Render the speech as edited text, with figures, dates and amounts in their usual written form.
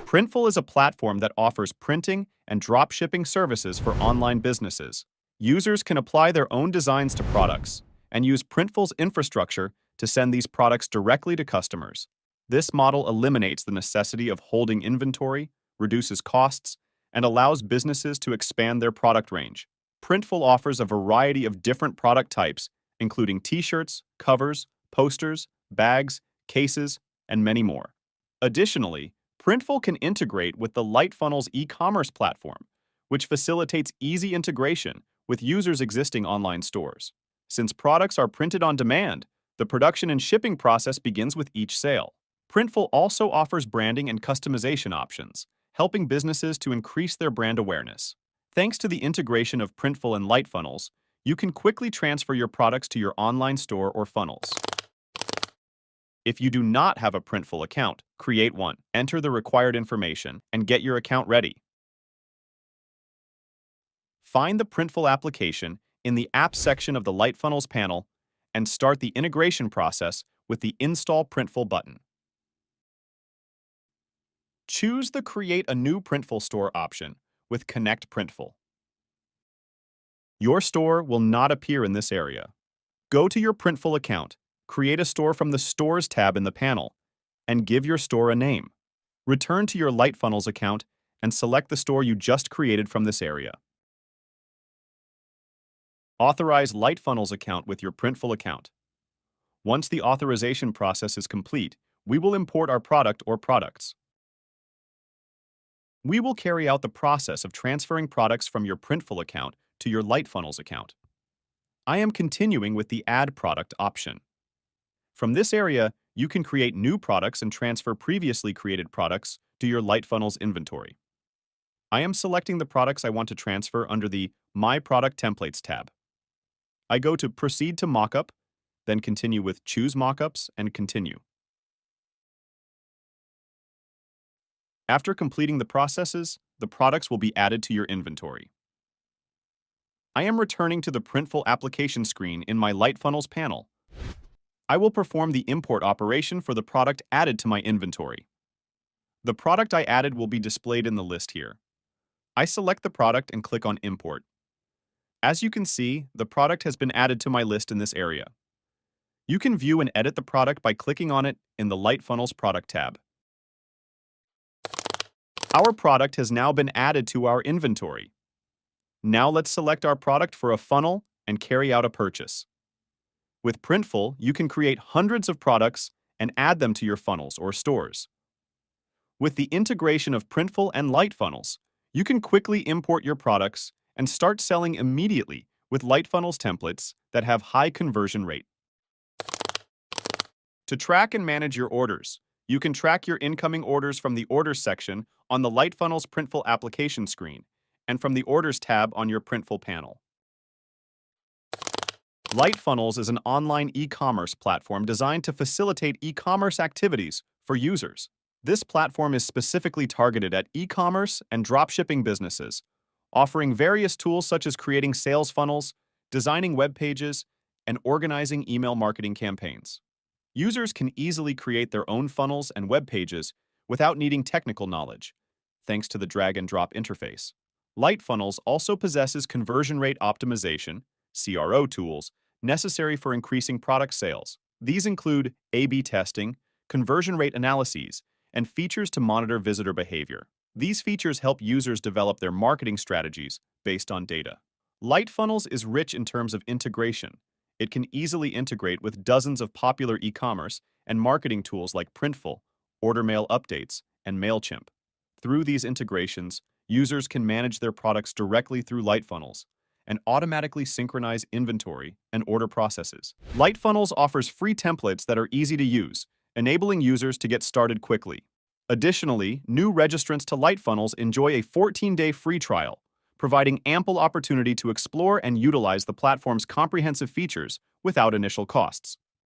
Printful is a platform that offers printing and drop shipping services for online businesses. Users can apply their own designs to products and use Printful's infrastructure to send these products directly to customers. This model eliminates the necessity of holding inventory, reduces costs, and allows businesses to expand their product range. Printful offers a variety of different product types, including t-shirts, covers, posters, bags, cases, and many more. Additionally, Printful can integrate with the Lightfunnels e-commerce platform, which facilitates easy integration with users' existing online stores. Since products are printed on demand, the production and shipping process begins with each sale. Printful also offers branding and customization options, helping businesses to increase their brand awareness. Thanks to the integration of Printful and Lightfunnels, you can quickly transfer your products to your online store or funnels. If you do not have a Printful account, create one, enter the required information, and get your account ready. Find the Printful application in the Apps section of the Lightfunnels panel and start the integration process with the Install Printful button. Choose the Create a New Printful Store option with Connect Printful. Your store will not appear in this area. Go to your Printful account, create a store from the Stores tab in the panel, and give your store a name. Return to your Lightfunnels account and select the store you just created from this area. Authorize Lightfunnels account with your Printful account. Once the authorization process is complete, we will import our product or products. We will carry out the process of transferring products from your Printful account to your Lightfunnels account. I am continuing with the Add Product option. From this area, you can create new products and transfer previously created products to your Lightfunnels inventory. I am selecting the products I want to transfer under the My Product Templates tab. I go to Proceed to Mockup, then continue with Choose Mockups and Continue. After completing the processes, the products will be added to your inventory. I am returning to the Printful application screen in my Lightfunnels panel. I will perform the import operation for the product added to my inventory. The product I added will be displayed in the list here. I select the product and click on Import. As you can see, the product has been added to my list in this area. You can view and edit the product by clicking on it in the Lightfunnels Product tab. Our product has now been added to our inventory. Now let's select our product for a funnel and carry out a purchase. With Printful, you can create hundreds of products and add them to your funnels or stores. With the integration of Printful and Lightfunnels, you can quickly import your products and start selling immediately with Lightfunnels templates that have high conversion rate. To track and manage your orders, you can track your incoming orders from the Orders section on the Lightfunnels Printful application screen and from the Orders tab on your Printful panel. Lightfunnels is an online e-commerce platform designed to facilitate e-commerce activities for users. This platform is specifically targeted at e-commerce and dropshipping businesses, offering various tools such as creating sales funnels, designing web pages, and organizing email marketing campaigns. Users can easily create their own funnels and web pages without needing technical knowledge, thanks to the drag-and-drop interface. Lightfunnels also possesses conversion rate optimization, CRO tools, necessary for increasing product sales. These include A/B testing, conversion rate analyses, and features to monitor visitor behavior. These features help users develop their marketing strategies based on data. Lightfunnels is rich in terms of integration. It can easily integrate with dozens of popular e-commerce and marketing tools like Printful, Order Mail Updates, and MailChimp. Through these integrations, users can manage their products directly through Lightfunnels and automatically synchronize inventory and order processes. Lightfunnels offers free templates that are easy to use, enabling users to get started quickly. Additionally, new registrants to Lightfunnels enjoy a 14-day free trial, providing ample opportunity to explore and utilize the platform's comprehensive features without initial costs.